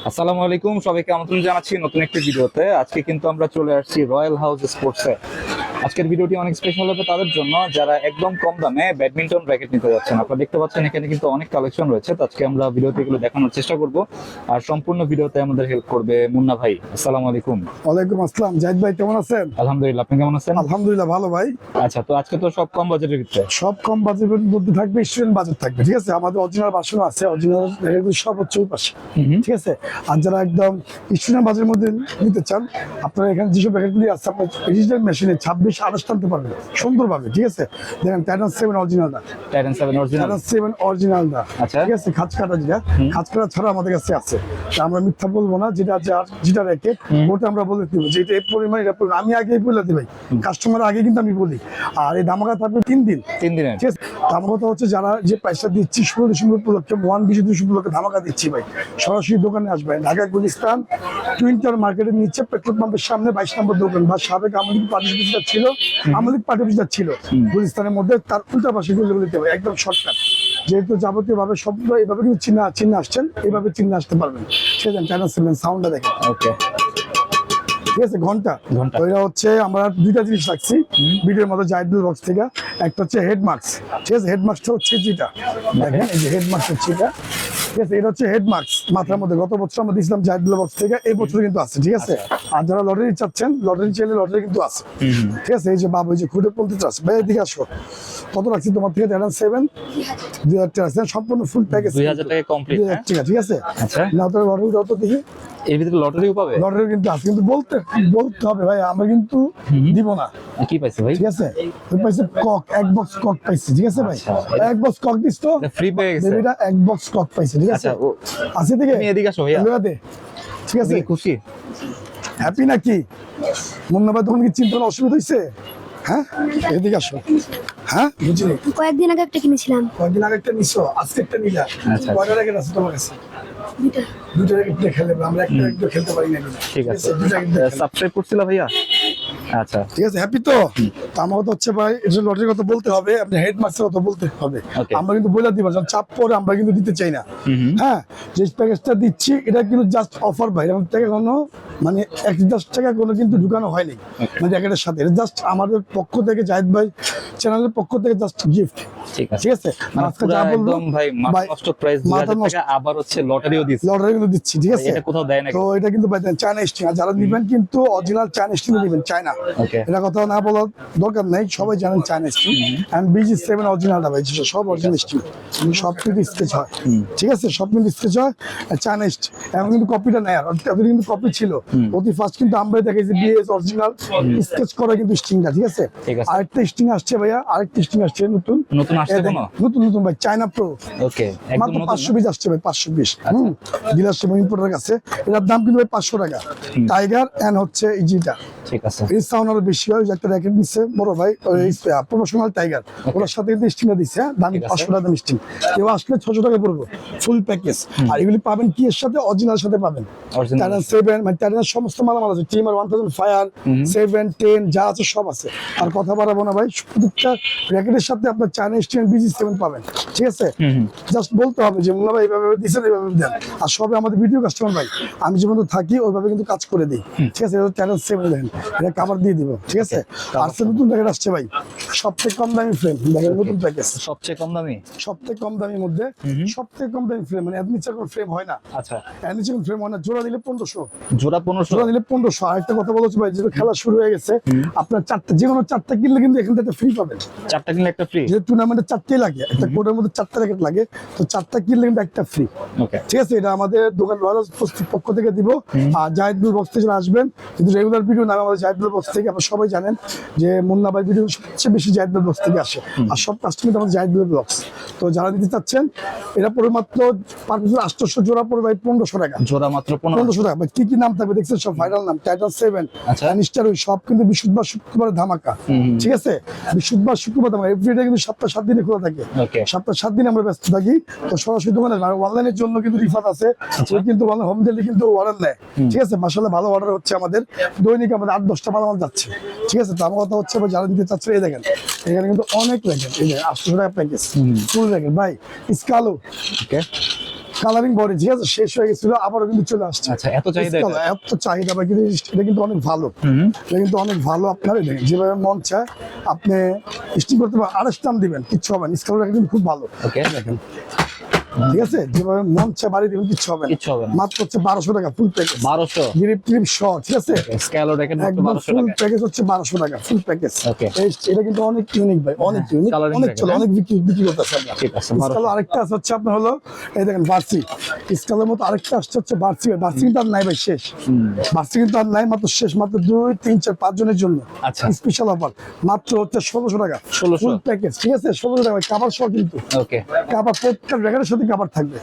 আসসালামু আলাইকুম, সবাইকে আমন্ত্রণ জানাচ্ছি নতুন একটি ভিডিওতে। আজকে কিন্তু আমরা চলে আসছি রয়্যাল হাউস স্পোর্টসে। আজকের ভিডিওটি অনেক স্পেশাল হবে তাদের জন্য যারা একদম কম দামে ব্যাডমিন্টন র্যাকেট নিতে যাচ্ছেন। আপনারা দেখতে পাচ্ছেন এখানে কিন্তু অনেক কালেকশন রয়েছে। তো আজকে আমরা ভিডিওতে এগুলো দেখানোর চেষ্টা করব, আর সম্পূর্ণ ভিডিওতে আমাদের হেল্প করবে মুন্না ভাই। আসসালামু আলাইকুম। ওয়ালাইকুম আসসালাম। জাহিদ ভাই কেমন আছেন? আলহামদুলিল্লাহ, আপনি কেমন আছেন? আলহামদুলিল্লাহ ভালো ভাই। আচ্ছা, তো আজকে তো সব কম বাজেটের ভিতরে, সব কম বাজেটের মধ্যে থাকবে, স্টুডেন্ট বাজেট থাকবে। ঠিক আছে, আমাদের অরিজিনাল ভার্সন আছে, অরিজিনাল সব হচ্ছে ওই পাশে। ঠিক আছে, আর যারা একদম স্টুডেন্ট বাজেটের মধ্যে নিতে চান, আপনারা এখানে যেসব প্যাকেটগুলি আছে আপনার ডিজিটাল মেশিনে 26-28 টানতে পারবেন সুন্দরভাবে। ঠিক আছে, দেখেন টাইটান 7 অরিজিনালটা, টাইটান 7 অরিজিনাল। টাইটান 7 অরিজিনালটা। আচ্ছা, ঠিক আছে, খাঁচ কাটা যেটা, খাঁচ কাটা ছাড়া আমাদের কাছে আছে। তা আমরা মিথ্যা বলবো না, যেটা আছে আর যেটা র্যাকেট ওটা আমরা বলে দিব যে এটা এই পরিমাণ, এটা পরিমাণ। আমি আগেই বলে দিই ভাই, কাস্টমার আগে কিন্তু আমি বলি। আর এই ধামাকা থাকবে 3 দিন। 3 দিনের। ঠিক আছে, ধামাকা হচ্ছে যারা যে পয়সা দিচ্ছি 16 ডিসেম্বর উপলক্ষে, 1 ডিসেম্বর উপলক্ষে ধামাকা দিচ্ছি ভাই। সরাসরি দোকানে আসবেন, ঢাকা গুলিস্তান টুইন টাওয়ার মার্কেটের নিচে পেট্রোল পাম্পের সামনে 22 নম্বর দোকান। বা সাবেক আমলিক পার্টি অফিসটা ছিল, আমলিক পার্টি অফিসটা ছিল গুলিস্তানের মধ্যে, তার উল্টা পাশে গুলিতে ভাই, একদম শর্টকাট। যেহেতু যাবতীয় ভাবে শব্দ এইভাবে কিন্তু চিহ্ন আসছেন, এইভাবে চিহ্ন আসতে পারবেন। সেদিন টাইটান 7 সাউন্ডটা দেখেন। ওকে, ঠিক আছে, ঘন্টা ওইটা হচ্ছে আমরা দুইটা জিনিস রাখছি ভিডিওর মধ্যে জাহিদুল বক্স থেকে। একটা হচ্ছে হেড মার্কস। ঠিক আছে, হেড মার্কসটা হচ্ছে যেটা দেখেন, এই যে হেড মার্কস হচ্ছে এটা। ঠিক আছে, এটা হচ্ছে হেড মার্কস মাথার মধ্যে। গত বছর আমরা দিয়েছিলাম জাহিদুল বক্স থেকে, এই বছর কিন্তু আছে। ঠিক আছে, আর যারা লটারি চাচ্ছেন, লটারি চাইলে লটারি কিন্তু আছে। ঠিক আছে, এই যে বাবু, এই যে খুঁটে পলতে চাচ্ছে ভাই, এদিকে আসো। কত রাখছি তোমার থেকে? টাইটান 7 2000 টাকা আছে, সম্পূর্ণ ফুল প্যাকেজ 2000 টাকা কমপ্লিট। 2000 টাকা। ঠিক আছে, আচ্ছা, না তো লটারি কত দেখি, এর ভিতরে লটারিও পাবে? লটারি কিন্তু আছে, কিন্তু বলতে হবে ভাই, আমরা কিন্তু দিব না। কি পাইছে ভাই? ঠিক আছে, ওই পাইছে কক, এক বক্স কক পাইছে। ঠিক আছে ভাই, এক বক্স কক দিস তো, ফ্রি পেয়ে গেছে। বেবিটা এক বক্স কক পাইছে। ঠিক আছে, আচ্ছা, আছে দিকে তুমি এদিকে আসো ভাইয়া। দে। ঠিক আছে, তুমি কি খুশি? হ্যাপি নাকি মুন্না ভাই? তখন কি চিন্তা অসুবিধা হয়েছে? হ্যাঁ, এদিকে আসো। হ্যাঁ, বুঝলি, কয়েকদিন আগে একটা কিনেছিলাম। কয়েকদিন আগে একটা নিছো, আজকে একটা নিলা। আচ্ছা, কয়টা র্যাকেট আছে তোমার কাছে? দুইটা। দুটো র্যাকেট খেলে আমরা একটা খেলতে পারি না। ঠিক আছে, দুটো র্যাকেট সাবস্ক্রাইব করছিল ভাইয়া? আচ্ছা, ঠিক আছে, হ্যাপি তো? আমার কথা হচ্ছে ভাই, এটা লটারির কথা বলতে হবে, আপনি হেড মার্কসের কথা বলতে হবে। আমরা কিন্তু বলে দিব, যখন চাপ পরে আমরা কিন্তু দিতে চাই না। হ্যাঁ, যে প্যাকেজটা দিচ্ছি এটা কিন্তু জাস্ট অফার ভাই, এরকম টাকা কোনো মানে 1-10 টাকা কোনো কিন্তু ঢুকানো হয়নি মানে র্যাকেটের সাথে। এটা জাস্ট আমাদের পক্ষ থেকে, জাহিদ ভাই চ্যানেলের পক্ষ থেকে জাস্ট গিফট। ঠিক আছে, ঠিক আছে, মানে আজকে যা বলবো একদম ভাই মাথা নষ্ট প্রাইস 2000 টাকা, আবার হচ্ছে লটারিও দিচ্ছে। লটারি কিন্তু দিচ্ছি। ঠিক আছে, এটা কোথাও দেয় না তো এটা কিন্তু ভাই চায়না স্টিং, আর যারা নিবেন কিন্তু অরিজিনাল চায়না স্টিং নিবেন, চায়না। ওকে, এটা কথা না বলার দরকার নেই, সবাই জানেন চায়না স্টিং। এন্ড BG7 অরিজিনালটা ভাই, সব অরিজিনাল স্টিং, সব কিন্তু স্কেচ হয়। ঠিক আছে, সব কিন্তু স্কেচ হয় চায়না স্টিং। এখন কিন্তু কপিটা নেই, আর ওদের কিন্তু কপি ছিল অতি ফার্স্ট, কিন্তু আমরা দেখাইছি BS অরিজিনাল স্কেচ করা কিন্তু স্টিংটা। ঠিক আছে, ঠিক আছে। আরেকটা স্টিং আসছে ভাইয়া, আরেকটা স্টিং আসছে নতুন আসছে কোনো? নতুন ভাই, চায়না প্রো। ওকে, মাত্র 500 পিস আসছে ভাই, 520 ডিলারশিপ ইম্পোর্টার কাছে। এটার দাম কিন্তু ভাই 500 টাকা। টাইগার এন্ড হচ্ছে ইজিটা। ঠিক আছে, এই সাউন্ড আরো বেশি হয়, যে একটা র্যাকেট নিচ্ছে বড় ভাই, ওই প্রফেশনাল টাইগার, ওটার সাথে কিন্তু স্টিংটা দিচ্ছে। দাম 500 টাকা দাম স্টিং। কেউ আসলে 600 টাকা পড়বে ফুল প্যাকেজ। আর এগুলি পাবেন কি এর সাথে? অরিজিনাল সাথে পাবেন টাইটান 7, মানে টাইটানের সমস্ত মালামাল আছে, টিমার 1000 ফায়ার 7, 10 যা আছে সব আছে। আর কথা বাড়াবো না ভাই, প্রত্যেকটা র্যাকেটের সাথে আপনার চায়না স্টিং BG7 পাবেন। ঠিক আছে, জাস্ট বলতে হবে যে মুন্না ভাই এইভাবে দিচ্ছেন, এইভাবে দেন। আর সবে আমাদের ভিডিও কাস্টমার ভাই, আমি যেমন থাকি ওইভাবে কিন্তু কাজ করে দিই। ঠিক আছে, এটা টাইটান 7 দেখেন, এটা কভার দিয়ে দিব। ঠিক আছে, আর নতুন র্যাকেট আসছে ভাই, সবথেকে কম দামি ফ্রেম দেখেন, নতুন প্যাকেজ, সবচেয়ে কম দামি, সবথেকে কম দামির মধ্যে সবথেকে কম দামি ফ্রেম, মানে এর নিচে কোনো ফ্রেম হয় না। আচ্ছা, এর নিচে কোনো ফ্রেম হয় না। জোড়া দিলে 1500, জোড়া 1500, জোড়া দিলে 1500। আরেকটা কথা বলছি ভাই, যেহেতু খেলা শুরু হয়ে গেছে, আপনার চারটা, যে কোনো চারটা কিনলে কিন্তু এখান থেকে ফ্রি পাবেন। 4টা কিনলে একটা ফ্রি। যে টুর্নামেন্টে 4টাই লাগে, একটা কোর্টের মধ্যে 4টা র্যাকেট লাগে, তো 4টা কিনলে কিন্তু একটা ফ্রি। ওকে, ঠিক আছে, এটা আমাদের দোকান রয়্যাল পক্ষ থেকে দিব। আর জাহিদুল বক্স থেকে আসবেন, কিন্তু রেগুলার ভিডিও নামে আমাদের জাহিদুল বক্স থেকে, আপনারা সবাই জানেন যে মুন্না ভাই ভিডিও সবচেয়ে বেশি জাহিদুল বক্স থেকে আসে, আর সব কাস্টমার আমাদের জাহিদুল বক্স। তো যারা নিতে চাচ্ছেন, এটা পড়বে মাত্র পার পিস 800, জোড়া পড়বে ভাই 1500 টাকা। জোড়া মাত্র 1500 টাকা। কি কি নাম থাকবে দেখছেন? সব ভাইরাল নাম, টাইটান 7, আচ্ছা, নিস্টার, সব কিন্তু বৃহস্পতিবার শুক্রবার ধামাকা। ঠিক আছে, বৃহস্পতিবার শুক্রবার ধামাকা, এভরিডে কিন্তু সপ্তাহে 7 দিনে খোলা থাকে। সপ্তাহে 7 দিন আমরা ব্যস্ত থাকি। তো সরাসরি দোকানে, আর অনলাইনের জন্য কিন্তু রিফাত আছে, ওই কিন্তু হোম ডেলিভারি কিন্তু অর্ডার নেয়। ঠিক আছে, মাশাআল্লাহ ভালো অর্ডার হচ্ছে আমাদের, দৈনিক আমাদের 8-10টা মালামাল যাচ্ছে। ঠিক আছে, তো আমার কথা হচ্ছে যারা নিতে চাচ্ছে, এই দেখেন এখানে কিন্তু অনেক র্যাকেট, এই যে 800 টাকা প্যাকেজ ফুল র্যাকেট ভাই, স্কালো। ওকে, কালারিং বডি ঠিক আছে, শেষ হয়ে গেছিল, আবারও কিন্তু চলে আসছে। আচ্ছা, এত চাহিদা এটা? এত চাহিদা ভাই, কিন্তু এটা কিন্তু অনেক ভালো, এটা কিন্তু অনেক ভালো। আপনার দেখেন যেভাবে মন চায় আপনি স্টিং করতে পারেন, আড়াইশ টান দিবেন কিচ্ছু হবে না, স্কালার কিন্তু খুব ভালো। ওকে, দেখেন ঠিক আছে, যেভাবে মন চায় বাড়ি দিবেন কিচ্ছু হবে না, কিচ্ছু হবে না। মাত্র হচ্ছে 1200 টাকা ফুল প্যাকেজ, 1200 গ্রিপ ট্রিপ সহ ঠিক আছে। স্কেল র্যাকেট মাত্র একদম 1200 ফুল টাকা। প্যাকেজ হচ্ছে 1200 টাকা ফুল প্যাকেজ। Okay. এটা কিন্তু অনেক ইউনিক ভাই, অনেক ইউনিক, Colouring অনেক racket, চলে, হ্যাঁ? অনেক বিক্রি করতেছে আমরা। ঠিক আছে, স্কালো আরেকটা আছে হচ্ছে আপনার হলো এই দেখেন বার্সি, স্কালের মতো আরেকটা আসছে হচ্ছে বার্সি। বার্সি কিন্তু আর নাই ভাই, শেষ। বার্সি কিন্তু আর নাই, মাত্র শেষ, মাত্র 2 3 4 5 জনের জন্য আচ্ছা। স্পেশাল অফার, মাত্র হচ্ছে 1600 টাকা 1600 ফুল প্যাকেজ ঠিক আছে। 1600 টাকা কাভার সহ কিন্তু, ওকে, কাভার প্রত্যেকটা র্যাকেটের সাথে কাভার থাকবে,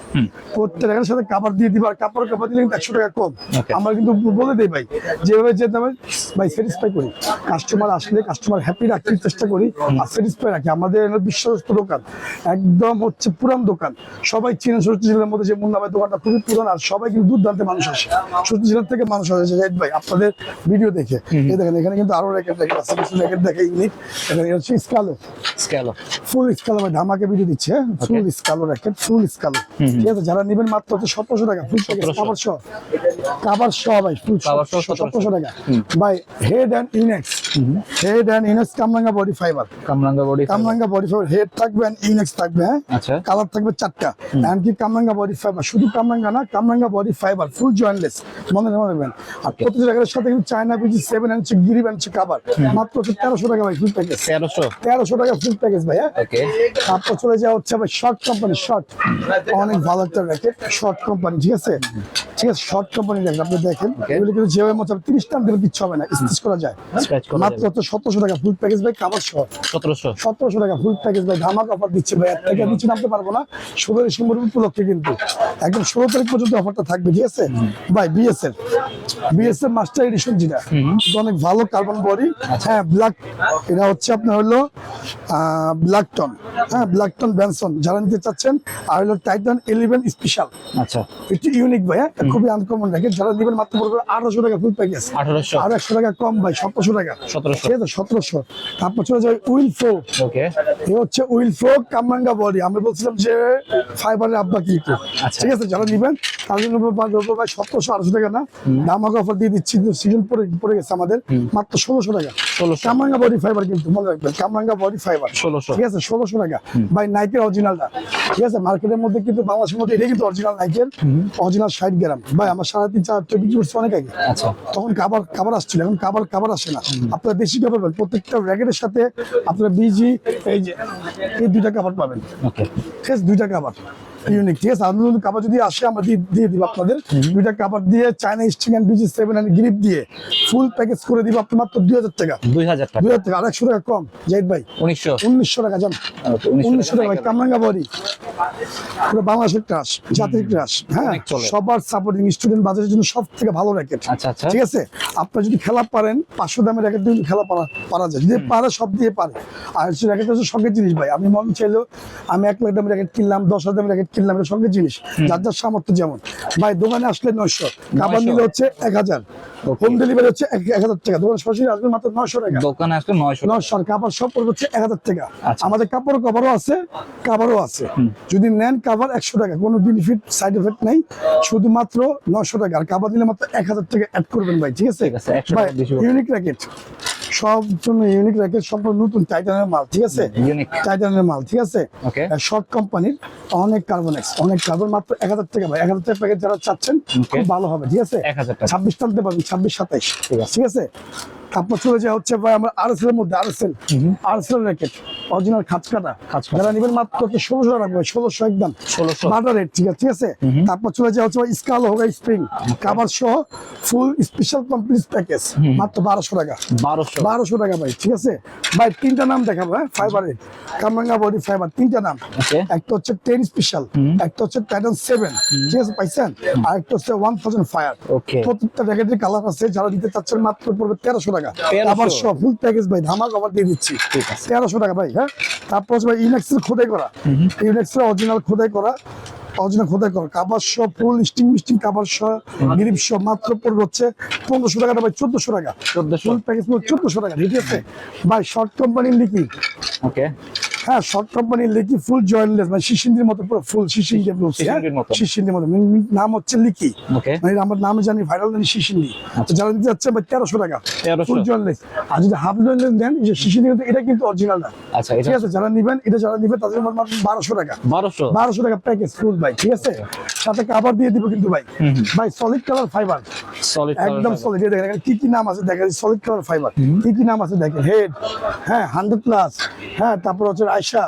প্রত্যেকটা র্যাকেটের সাথে কাভার দিয়ে দিবা। আর কাপড় দিলে কিন্তু 100 টাকা কম। Okay. আমরা কিন্তু বলে দেই ভাই, যেভাবে যে দামে ভাই স্যাটিসফাই করি, কাস্টমার আসলে কাস্টমার হ্যাপি রাখার চেষ্টা করি আর স্যাটিসফাই রাখি। আমাদের হলো বিশ্বস্ত দোকান, একদম হচ্ছে পুরান দোকান, সবাই চিনেন। সত্যি জেলার মধ্যে যে মুন্না ভাই দোকানটা খুবই পুরান, আর সবাই কিন্তু দুর্দান্ত মানুষ আসে, সত্যি জেলার থেকে মানুষ আসে জাহিদ ভাই আপনাদের ভিডিও দেখে। এই দেখেন এখানে কিন্তু আরো র্যাকেট আছে, কিছু র্যাকেট দেখে ইউনিক। এখানে হচ্ছে স্কালো, স্কেল। ফুল স্কালো ভাই ধামাকে ভিডিও দিচ্ছে, ফুল স্কালো র্যাকেট, ফুল স্কালো ঠিক আছে। যারা নেবেন মাত্র হচ্ছে 1700 টাকা ফুল প্যাকেজ, 1700 কাভার সহ, কাভার সহ ভাই, ফুল Cover সহ 1700 টাকা ভাই। হেড এন্ড ইনেক্স, হেড এন্ড ইনেক্স কামরাঙ্গা বডি ফাইবার, কামরাঙ্গা বডি। কামরাঙ্গা বডি ফাইবার, হেড থাকবে এন্ড ইনেক্স থাকবে, হ্যাঁ আচ্ছা। কালার থাকবে 4টা। এন্ড কি কামরাঙ্গা বডি ফাইবার, শুধু কামরাঙ্গা না, কামরাঙ্গা বডি ফাইবার ফুল জয়েন্টলেস, মনে রাখবেন। আর প্রতিটা জায়গার সাথে কিন্তু চায়না বিজি 7 ইঞ্চ গিরিব ইঞ্চ কাভার, মাত্র হচ্ছে 1300 টাকা ভাই ফুল প্যাকেজ, 1300 টাকা ফুল প্যাকেজ ভাই। হ্যাঁ ওকে, তারপর চলে যাওয়া হচ্ছে ভাই শর্ট কোম্পানি, শর্ট অনেক ভালো একটা র্যাকেট, শর্ট কোম্পানি ঠিক আছে, ঠিক আছে। শর্ট কোম্পানি র্যাকেট আপনি দেখেন, এগুলো কিন্তু যেভাবে মতো 30 টান দিলে কিচ্ছু হবে না, স্টিচ করা যায়। স্ক্র্যাচ করা মাত্র হচ্ছে 1700 টাকা ফুল প্যাকেজ ভাই, কাভার সহ 1700। 1700 টাকা ফুল প্যাকেজ ভাই, ধামাক অফার দিচ্ছে ভাই। এর থেকে নিচে নামতে পারবো না, 16 ডিসেম্বর উপলক্ষে কিন্তু একদম 16 তারিখ পর্যন্ত অফারটা থাকবে ঠিক আছে ভাই। বিএসএফ মাস্টার এডিশন যেটা, এটা অনেক ভালো কার্বন বডি, হ্যাঁ ব্ল্যাক, এটা হচ্ছে আপনার হলো ব্ল্যাকটন, হ্যাঁ ব্ল্যাকটন ব্যানসন যারা নিতে চাচ্ছেন। আর হলো টাইটান 11 স্পেশাল, আচ্ছা, একটু ইউনিক ভাই, হ্যাঁ খুবই আনকমন র্যাকেট। যারা নেবেন মাত্র পড়বে 1800 টাকা ফুল প্যাকেজ, 1800। আর 100 টাকা কম ভাই, 1700 টাকা, 1700। ঠিক আছে 1700। তারপর চলে যাবে উইল ফ্লো, ওকে, এ হচ্ছে উইল ফ্লো কামরাঙ্গা বডি। আমরা বলছিলাম যে ফাইবারের আব্বা কি একটু, আচ্ছা। ঠিক আছে। যারা নিবেন তার জন্য ভাই 1700-1800 টাকা না, ধামাকা অফার দিয়ে দিচ্ছি, সিজন পড়ে গেছে আমাদের, মাত্র 1600 টাকা 1600। কামরাঙ্গা বডি ফাইবার, কিন্তু মনে রাখবেন কামরাঙ্গা বডি ফাইবার 1600। ঠিক আছে 1600 টাকা ভাই। নাইকের অরিজিনালটা ঠিক আছে, মার্কেটের মধ্যে কিন্তু বাংলাদেশের মধ্যে এটাই কিন্তু অরিজিনাল নাইকের, অরিজিনাল 60 গ্রাম ভাই। আমার 3.5-4 বিক্রি করছে অনেক আগে, আচ্ছা, তখন কাবার আসছিল, এখন কাবার আসে না। আপনারা দেশি কাবার পাবেন, প্রত্যেকটা র্যাকেটের সাথে আপনারা বিজি এই যে এই 2টা কাবার পাবেন, ওকে, ঠিক আছে 2টা কাবার ইউনিক, ঠিক আছে। আপনাদের কাবার যদি আসে আমরা দিয়ে দিব আপনাদের 2টা কাবার দিয়ে, China string and BG 7 and grip দিয়ে ফুল প্যাকেজ করে দিব আপনি মাত্র 2000 টাকা, 2000 টাকা, 2000 টাকা। আর 100 টাকা কম জাহিদ ভাই, 1900। টাকা যান, ওকে, 1900 টাকা ভাই। কামরাঙ্গা বডি পুরো বাংলাদেশের ক্রাশ, জাতির ক্রাশ, হ্যাঁ অনেক চলে। সবার সাপোর্টিং, স্টুডেন্ট বাজারের জন্য সব থেকে ভালো র্যাকেট, আচ্ছা, আচ্ছা। ঠিক আছে। আপনার যদি খেলা পারেন 500 দামের র্যাকেট দিয়ে খেলা পারা যায়, যদি পারে সব দিয়ে পারে। আর হচ্ছে র্যাকেট হচ্ছে শখের জিনিস ভাই, আমি মন চাইলেও আমি 1 লাখ দামের র্যাকেট কিনলাম, 10,000 দামের র্যাকেট কিনলাম, এটা শখের জিনিস, যার যার সামর্থ্য যেমন। ভাই দোকানে আসলে 900, কাবার নিলে হচ্ছে 1000, হোম ডেলিভারি হচ্ছে 1000 টাকা। দোকানে সরাসরি আসবেন মাত্র 900 টাকা, দোকানে আসলে 900। 900। আর কাবার সব পড়বে হচ্ছে 1000 টাকা। আচ্ছা। আমাদের কাপড় কভারও আছে, কাভারও আছে। যদি নেন কাভার 100 টাকা, কোনো বেনিফিট সাইড এফেক্ট নাই, শুধুমাত্র 900 টাকা। আর কাভার নিলে মাত্র 1000 টাকা অ্যাড করবেন ভাই, ঠিক আছে ঠিক আছে, 100 ভাই। টাকা বেশি হবে। ইউনিক র্যাকেট, সব জন্য ইউনিক র্যাকেট, সম্পূর্ণ নতুন টাইটানের মাল, ঠিক আছে ইউনিক। টাইটানের মাল, ঠিক আছে। ওকে, শর্ট কোম্পানির অনেক কার্বনেক্স, অনেক কার্বন, মাত্র 1000 টাকা ভাই। 1000 টাকা প্যাকেজ যারা চাচ্ছেন খুব ভালো হবে, ঠিক আছে। 1000 টাকা। 26 টানতে পারবেন, 26-27, ঠিক আছে। তারপর চলে যাওয়া হচ্ছে ভাই আমার আরএসএল এর মধ্যে, আরএসএল র্যাকেট অরিজিনাল খাঁচকাটা, যারা নেবেন মাত্র 1600 টাকা রাখবে, 1600 একদম 1600 বাটার রেট, ঠিক আছে, ঠিক আছে। তারপর চলে যাওয়া হচ্ছে স্কাল হোগা স্প্রিং কাভার সহ ফুল স্পেশাল কমপ্লিট প্যাকেজ, মাত্র 1200 টাকা, 1200 টাকা ভাই, ঠিক আছে ভাই। 3টা নাম দেখাবো, হ্যাঁ ফাইবারের, কামরাঙ্গা বডি ফাইবার 3টা নাম। ওকে, একটা হচ্ছে 10 স্পেশাল, একটা হচ্ছে টাইটান 7, ঠিক আছে পাইছেন, আর একটা হচ্ছে 1000 ফায়ার। ওকে, প্রত্যেকটা র্যাকেটের কালার আছে, যারা দিতে চাচ্ছেন মাত্র পড়বে 1300 টাকা। 1300 আবার সব ফুল প্যাকেজ ভাই, ধামাক অফার দিয়ে দিচ্ছি, ঠিক আছে। 1300 টাকা ভাই, হ্যাঁ। তারপর হচ্ছে ভাই ইউনেক্সের খোদাই করা, ইউনেক্সের অরিজিনাল খোদাই করা, কাবার সহ ফুল স্টিং কাবার সহ গ্রিপ সহ মাত্র পড়বে হচ্ছে 1500 টাকা ভাই, 1400 টাকা 1400। ফুল প্যাকেজ 1400 টাকা, ঠিক আছে ভাই। শর্ট কোম্পানির লিকুইড, ওকে, হ্যাঁ শর্ট কোম্পানি লিকি ফুল জয়েন্টলেস মানে শিশিন্দির মতো পুরো ফুল শিশিন্দি বলছি শিশিন্দির মতো। শিশিন্দির মতো নাম হচ্ছে লিকি ওকে মানে আমার নামে জানি ভাইরাল জানি শিশিন্দি তো যারা দিতে যাচ্ছে ভাই 1300 টাকা 1300 ফুল জয়েন্টলেস আর যদি হাফ জয়েন্টলেস দেন এই যে শিশিন্দি কিন্তু এটা কিন্তু অরিজিনাল না আচ্ছা এটা ঠিক আছে যারা নিবেন এটা যারা নিবে তাদের জন্য মাত্র 1200 টাকা 1200 টাকা প্যাকেজ ফুল ভাই ঠিক আছে সাথে কভার দিয়ে দিব কিন্তু ভাই ভাই সলিড কালার ফাইবার সলিড একদম সলিড দেখেন এখানে কি কি নাম আছে দেখেন সলিড কালার ফাইবার কি কি নাম আছে দেখেন হেড হ্যাঁ 100 প্লাস হ্যাঁ তারপর হচ্ছে আয়শা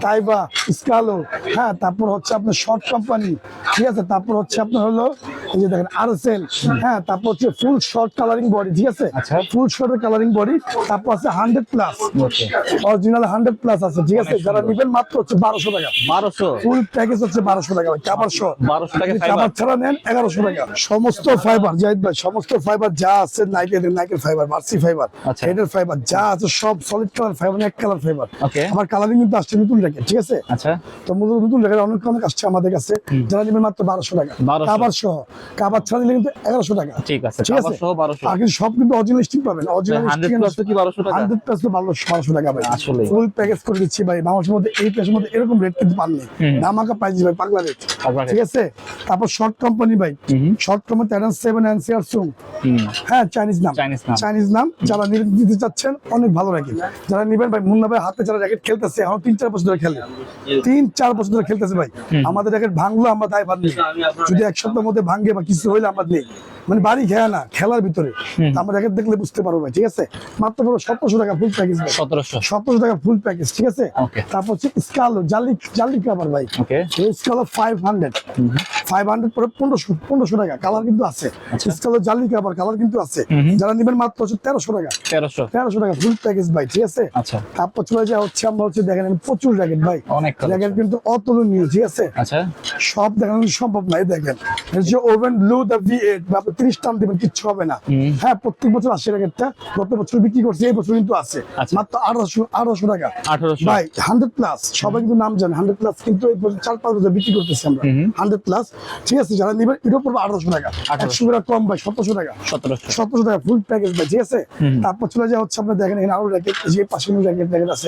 তাইবা স্কালো হ্যাঁ তারপর হচ্ছে আপনার শর্ট কোম্পানি ঠিক আছে তারপর হচ্ছে আপনার হলো এই যে দেখেন আরএসএল হ্যাঁ তারপর হচ্ছে ফুল শর্ট কালারিং বডি ঠিক আছে আচ্ছা। ফুল শর্টের কালারিং বডি তারপর আছে 100 প্লাস ওকে অরিজিনাল 100 প্লাস আছে ঠিক আছে যারা নেবেন মাত্র হচ্ছে 1200 টাকা 1200 ফুল প্যাকেজ হচ্ছে 1200 টাকা কাবার সহ 1200 টাকা যদি ফাইবার কাবার ছাড়া নেন 1100 টাকা সমস্ত ফাইবার জাহিদ ভাই সমস্ত ফাইবার যা আছে নাইকের ফাইবার বার্সি ফাইবার আচ্ছা। হেডের ফাইবার যা আছে সব সলিড কালার ফাইবার এক কালার ফাইবার ওকে আমার কালারিং কিন্তু আসছে নতুন র্যাকেট ঠিক আছে আচ্ছা তো মূলত নতুন র্যাকেট অনেক অনেক আসছে আমাদের কাছে যারা নেবেন মাত্র 1200 টাকা 1200 কাবার সহ কাবার ছাড়া নিলে কিন্তু 1100 টাকা ঠিক আছে ঠিক আছে কভার সহ 1200 আর কিন্তু সব কিন্তু অরিজিনাল স্টিক পাবেন অরিজিনাল 100 প্লাস কি 1200 টাকা 100 প্লাস তো 1200 টাকা ভাই আসলে। ফুল প্যাকেজ করে দিচ্ছি ভাই বাংলাদেশের মধ্যে এই প্রাইসের মধ্যে এরকম রেট কিন্তু পাননি ধামাকা প্রাইস ভাই পাগলা রেট পাগলা rate। ঠিক আছে তারপর শর্ট কোম্পানি ভাই শর্ট কোম্পানি টেরান 7 এন্ড সিয়ারসুং হ্যাঁ চাইনিজ নাম চাইনিজ নাম যারা নিতে চাচ্ছেন অনেক ভালো র্যাকেট যারা নিবেন ভাই মুন্না ভাই হাতে যারা র্যাকেট খেলতেছে এখন 3-4 বছর ধরে খেলে 3-4 বছর ধরে খেলতেছে ভাই আমাদের র্যাকেট ভাঙলো আমরা তাই বাদ নেই যদি এক সপ্তাহের মধ্যে ভাঙে বা কিছু হইলে আমরা নেই মানে বাড়ি খেয়া না খেলার ভিতরে আমরা র্যাকেট দেখলে বুঝতে পারবো ভাই ঠিক আছে মাত্র 1700 টাকা ফুল প্যাকেজ ভাই 1700 টাকা ফুল প্যাকেজ ঠিক আছে Okay. তারপর হচ্ছে স্কালো জালি কাভার ভাই ওকে স্কালো 500 পরে 1500 টাকা কালার কিন্তু আছে স্কালো জালি কাভার কালার কিন্তু আছে যারা নেবেন মাত্র হচ্ছে 1300 টাকা 1300 টাকা ফুল প্যাকেজ ভাই ঠিক আছে আচ্ছা তারপর চলে যাওয়া হচ্ছে আমরা হচ্ছে দেখেন প্রচুর র্যাকেট ভাই অনেক collection। র্যাকেট কিন্তু অতুলনীয় ঠিক আছে আচ্ছা সব দেখানো সম্ভব নাই দেখেন এই যে ওভেন ব্লু দা V8 বা 30 টান দিবেন কিচ্ছু হবে না হ্যাঁ প্রত্যেক বছর আসে র্যাকেটটা গত বছর বিক্রি করছে এই বছর কিন্তু আছে আচ্ছা। মাত্র 1800 টাকা 1800 ভাই 100 প্লাস সবাই কিন্তু নাম জানে 100 প্লাস কিন্তু এই 4-5 বছর বিক্রি করতেছি আমরা 100 প্লাস ঠিক আছে যারা নেবেন এর উপর 1800 টাকা 100 টাকা কম ভাই 1700 টাকা 1700 টাকা ফুল প্যাকেজ ভাই ঠিক আছে তারপর চলে যাওয়া হচ্ছে আপনারা দেখেন এখানে আরো র্যাকেট যে পাশে র্যাকেট আছে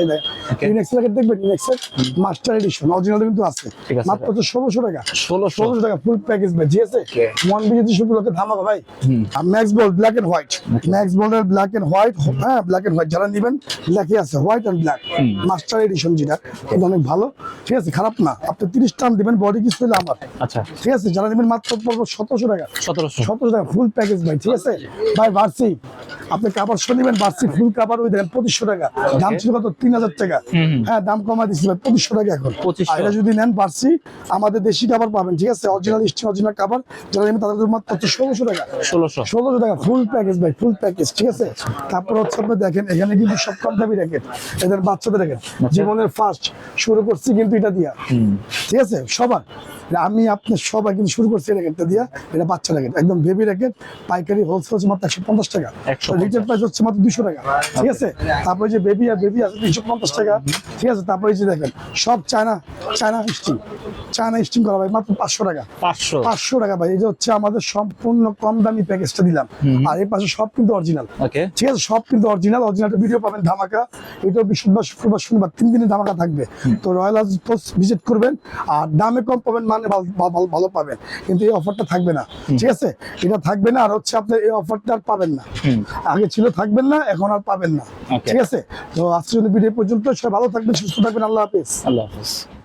ইনেক্স র্যাকেট দেখবেন ইনেক্সের মাস্টার এডিশন অরিজিনাল কিন্তু আছে ঠিক আছে। মাত্র হচ্ছে 1600 টাকা 1600 টাকা ফুল প্যাকেজ ভাই ঠিক আছে Okay. মন বিজেপি শুক্রকে ধামাকা ভাই আর max ball black and white max বলের ব্ল্যাক এন্ড হোয়াইট হ্যাঁ ব্ল্যাক এন্ড হোয়াইট যারা নেবেন ব্ল্যাকই আছে white and black master edition যেটা এটা অনেক ভালো ঠিক আছে খারাপ না আপনি 30 টান দিবেন বডি কিছু হলে আমার আচ্ছা ঠিক আছে যারা নেবেন মাত্র পড়বো 1700 টাকা 1700 টাকা ফুল প্যাকেজ ভাই ঠিক আছে ভাই বার্সি আপনি কাভার শো নেবেন বার্সি ফুল কাভার ওই দেখেন 2500 টাকা দাম ছিল কত 3000 টাকা হ্যাঁ দাম কমা দিচ্ছি ভাই 2500 টাকা এখন 2500 আর এটা যদি নেন বার্সি আমাদের দেশি কাভার পাবেন ঠিক আছে অরিজিনাল স্টিং অরিজিনাল কাভার যারা নেবেন তাদের জন্য মাত্র 1600 টাকা 1600 টাকা ফুল প্যাকেজ ভাই ফুল প্যাকেজ ঠিক আছে তারপর হচ্ছে আপনি দেখেন এখানে কিন্তু সব কম দামি র্যাকেট এদের বাচ্চাদের র্যাকেট জীবনের ফার্স্ট শুরু করছি কিন্তু এটা দিয়া ঠিক আছে সবার আমি আপনি সবাই কিন্তু শুরু করছি র্যাকেটটা দিয়া এটা বাচ্চা র্যাকেট একদম বেবি র্যাকেট পাইকারি হোলসেল হচ্ছে মাত্র 150 টাকা 150 রিটেল প্রাইস হচ্ছে মাত্র 200 টাকা ঠিক আছে তারপরে যে বেবি আছে 250 টাকা ঠিক আছে তারপরে যে দেখেন সব চায়না স্টিং করা ভাই মাত্র 500 টাকা 500 টাকা ভাই এই যে হচ্ছে আমাদের সম্পূর্ণ কম দামি প্যাকেজটা দিলাম আর এই পাশে সব কিন্তু অরিজিনাল ওকে ঠিক আছে সব কিন্তু অরিজিনালটা ভিডিও পাবেন ধামাকা এটা বৃহস্পতিবার শুক্রবার শনিবার 3 দিনে ধামাকা থাকবে তো রয়্যাল হাউস পোস্ট ভিজিট করবেন আর দামে কম পাবেন মানে ভালো পাবেন কিন্তু এই অফারটা থাকবে না ঠিক আছে এটা থাকবে না আর হচ্ছে আপনার এই অফারটা আর পাবেন না আগে ছিল থাকবেন না এখন আর পাবেন না Okay. ঠিক আছে তো আজকের ভিডিও পর্যন্ত সবাই ভালো থাকবেন সুস্থ থাকবেন আল্লাহ হাফেজ আল্লাহ হাফেজ